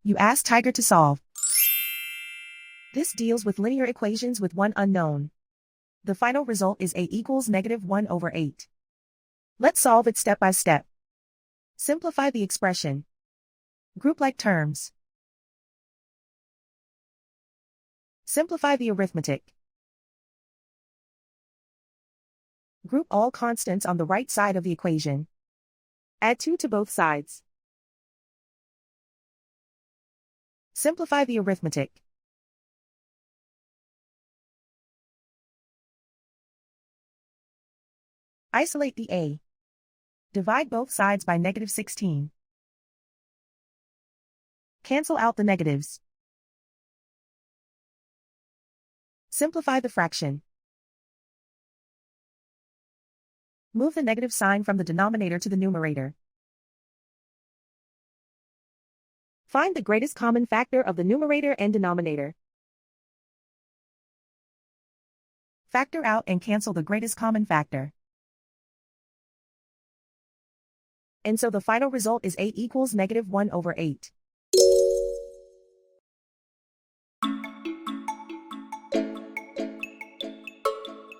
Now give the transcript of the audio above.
You ask Tiger to solve. This deals with linear equations with one unknown. The final result is a equals -1/8. Let's solve it step by step. Simplify the expression. Group like terms. Simplify the arithmetic. Group all constants on the right side of the equation. Add 2 to both sides. Simplify the arithmetic. Isolate the a. Divide both sides by -16. Cancel out the negatives. Simplify the fraction. Move the negative sign from the denominator to the numerator. Find the greatest common factor of the numerator and denominator. Factor out and cancel the greatest common factor. And so the final result is a equals -1/8.